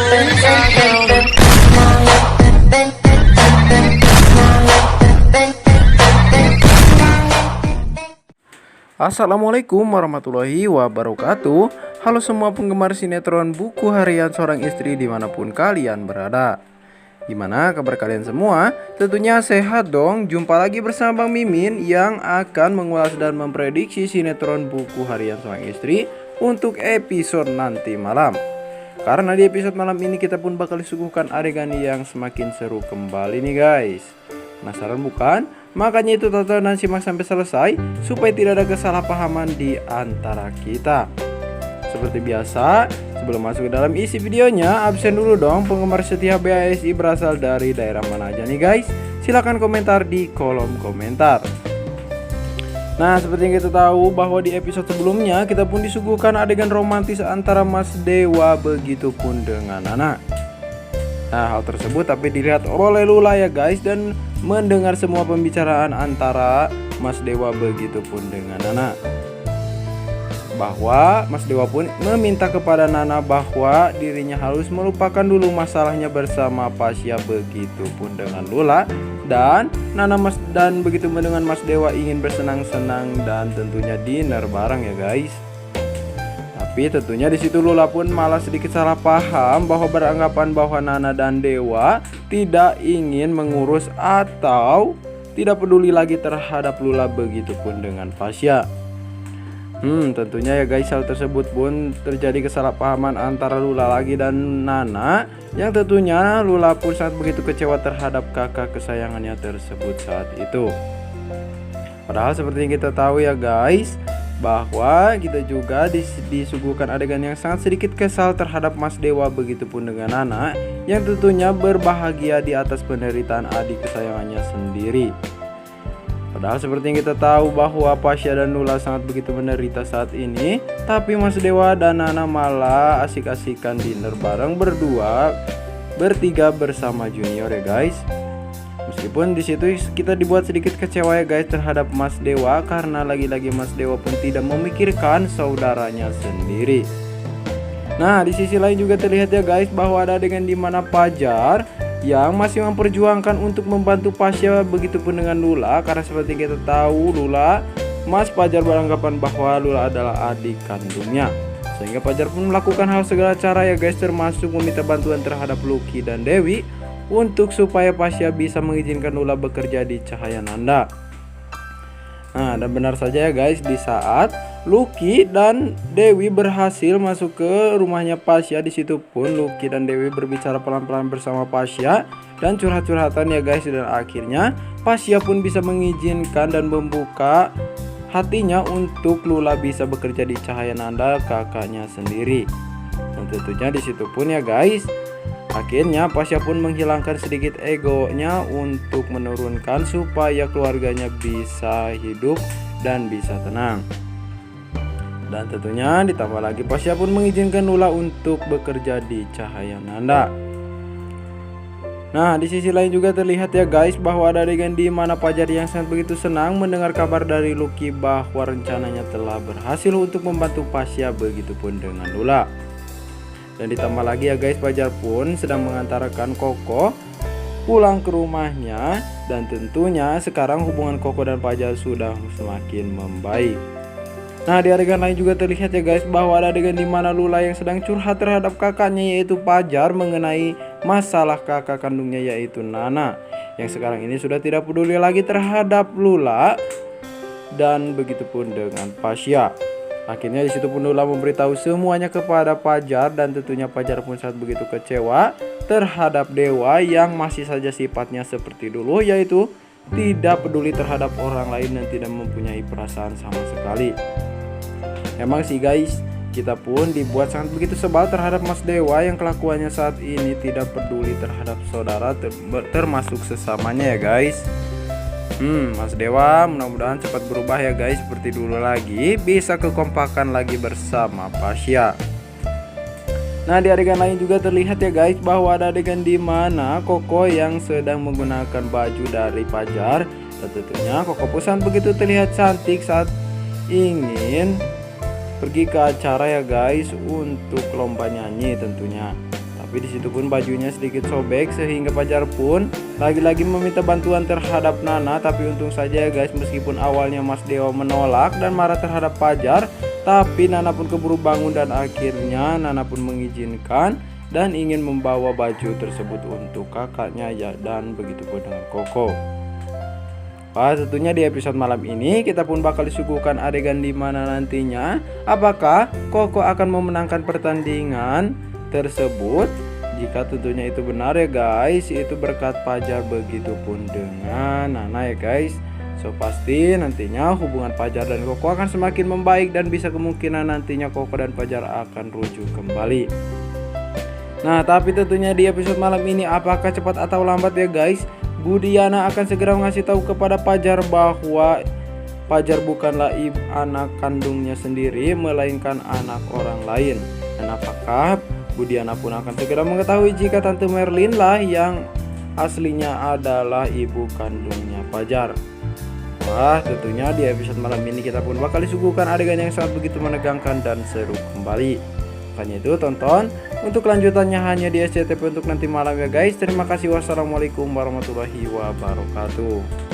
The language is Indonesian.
Assalamualaikum warahmatullahi wabarakatuh. Halo semua penggemar sinetron Buku Harian Seorang Istri dimanapun kalian berada. Gimana kabar kalian semua? Tentunya sehat dong. Jumpa lagi bersama Bang Mimin yang akan mengulas dan memprediksi sinetron Buku Harian Seorang Istri untuk episode nanti malam. Karena di episode malam ini kita pun bakal disuguhkan adegan yang semakin seru kembali nih guys. Penasaran bukan? Makanya itu tonton dan simak sampai selesai supaya tidak ada kesalahpahaman di antara kita. Seperti biasa, sebelum masuk ke dalam isi videonya, absen dulu dong penggemar setia BASI berasal dari daerah mana aja nih guys. Silahkan komentar di kolom komentar. Nah, seperti yang kita tahu bahwa di episode sebelumnya kita pun disuguhkan adegan romantis antara Mas Dewa begitupun dengan Nana. Nah, hal tersebut tapi dilihat oleh Lula ya guys, dan mendengar semua pembicaraan antara Mas Dewa begitupun dengan Nana. Bahwa Mas Dewa pun meminta kepada Nana bahwa dirinya harus melupakan dulu masalahnya bersama Pasya begitupun dengan Lula, dan Nana dan begitu dengan Mas Dewa ingin bersenang-senang dan tentunya dinner bareng ya guys. Tapi tentunya di situ Lula pun malah sedikit salah paham bahwa beranggapan bahwa Nana dan Dewa tidak ingin mengurus atau tidak peduli lagi terhadap Lula begitupun dengan Pasya. Tentunya ya guys, hal tersebut pun terjadi kesalahpahaman antara Lula lagi dan Nana, yang tentunya Lula pun sangat begitu kecewa terhadap kakak kesayangannya tersebut saat itu. Padahal seperti yang kita tahu ya guys, bahwa kita juga disuguhkan adegan yang sangat sedikit kesal terhadap Mas Dewa begitupun dengan Nana, yang tentunya berbahagia di atas penderitaan adik kesayangannya sendiri. Padahal seperti yang kita tahu bahwa Pasya dan Lula sangat begitu menderita saat ini, tapi Mas Dewa dan Nana malah asik-asikan dinner bareng bertiga bersama Junior ya guys. Meskipun di situ kita dibuat sedikit kecewa ya guys terhadap Mas Dewa, karena lagi-lagi Mas Dewa pun tidak memikirkan saudaranya sendiri. Nah, di sisi lain juga terlihat ya guys bahwa ada adegan di mana Pajar yang masih memperjuangkan untuk membantu Pasya begitupun dengan Lula, karena seperti kita tahu Mas Pajar beranggapan bahwa Lula adalah adik kandungnya. Sehingga Pajar pun melakukan hal segala cara ya guys, termasuk meminta bantuan terhadap Lucky dan Dewi untuk supaya Pasya bisa mengizinkan Lula bekerja di Cahaya Nanda. Nah, dan benar saja ya guys, di saat Lucky dan Dewi berhasil masuk ke rumahnya Pasya, di situ pun Lucky dan Dewi berbicara pelan-pelan bersama Pasya dan curhat-curhatan ya guys, dan akhirnya Pasya pun bisa mengizinkan dan membuka hatinya untuk Lula bisa bekerja di Cahaya Nanda kakaknya sendiri. Dan tentunya di situ pun ya guys, akhirnya Pasya pun menghilangkan sedikit egonya untuk menurunkan supaya keluarganya bisa hidup dan bisa tenang. Dan tentunya ditambah lagi Pasya pun mengizinkan Lula untuk bekerja di Cahaya Nanda. Nah, di sisi lain juga terlihat ya guys bahwa ada adegan di mana Pajar yang sangat begitu senang mendengar kabar dari Lucky bahwa rencananya telah berhasil untuk membantu Pasya begitupun dengan Lula. Dan ditambah lagi ya guys, Pajar pun sedang mengantarkan Koko pulang ke rumahnya, dan tentunya sekarang hubungan Koko dan Pajar sudah semakin membaik. Nah, di adegan lain juga terlihat ya guys bahwa ada adegan di mana Lula yang sedang curhat terhadap kakaknya yaitu Pajar mengenai masalah kakak kandungnya yaitu Nana, yang sekarang ini sudah tidak peduli lagi terhadap Lula dan begitupun dengan Pasya. Akhirnya di situ pun Lula memberitahu semuanya kepada Pajar, dan tentunya Pajar pun sangat begitu kecewa terhadap Dewa yang masih saja sifatnya seperti dulu, yaitu tidak peduli terhadap orang lain dan tidak mempunyai perasaan sama sekali. Emang sih guys, kita pun dibuat sangat begitu sebal terhadap Mas Dewa yang kelakuannya saat ini tidak peduli terhadap saudara termasuk sesamanya ya guys. Mas Dewa mudah-mudahan cepat berubah ya guys, seperti dulu lagi, bisa kekompakan lagi bersama Pasya. Nah, di adegan lain juga terlihat ya guys bahwa ada adegan di mana Koko yang sedang menggunakan baju dari Pajar, dan tentunya Koko Pusan begitu terlihat cantik saat ingin pergi ke acara ya guys untuk lomba nyanyi tentunya. Tapi disitu pun bajunya sedikit sobek sehingga Fajar pun lagi-lagi meminta bantuan terhadap Nana. Tapi untung saja ya guys, meskipun awalnya Mas Dewa menolak dan marah terhadap Fajar, tapi Nana pun keburu bangun dan akhirnya Nana pun mengizinkan dan ingin membawa baju tersebut untuk kakaknya ya, dan begitu pun dengan Koko. Wah, tentunya di episode malam ini kita pun bakal disuguhkan adegan di mana nantinya apakah Koko akan memenangkan pertandingan tersebut. Jika tentunya itu benar ya guys, itu berkat Fajar, begitupun dengan Nana ya guys. So pasti nantinya hubungan Fajar dan Koko akan semakin membaik dan bisa kemungkinan nantinya Koko dan Fajar akan rujuk kembali. Nah, tapi tentunya di episode malam ini apakah cepat atau lambat ya guys, Budiana akan segera mengasih tahu kepada Fajar bahwa Fajar bukanlah anak kandungnya sendiri, melainkan anak orang lain. Dan apakah Budiana pun akan segera mengetahui jika Tante Merlin lah yang aslinya adalah ibu kandungnya Fajar. Wah, tentunya di episode malam ini kita pun bakal disuguhkan adegan yang sangat begitu menegangkan dan seru kembali. Makanya itu tonton untuk kelanjutannya hanya di SCTV untuk nanti malam ya guys. Terima kasih, wassalamualaikum warahmatullahi wabarakatuh.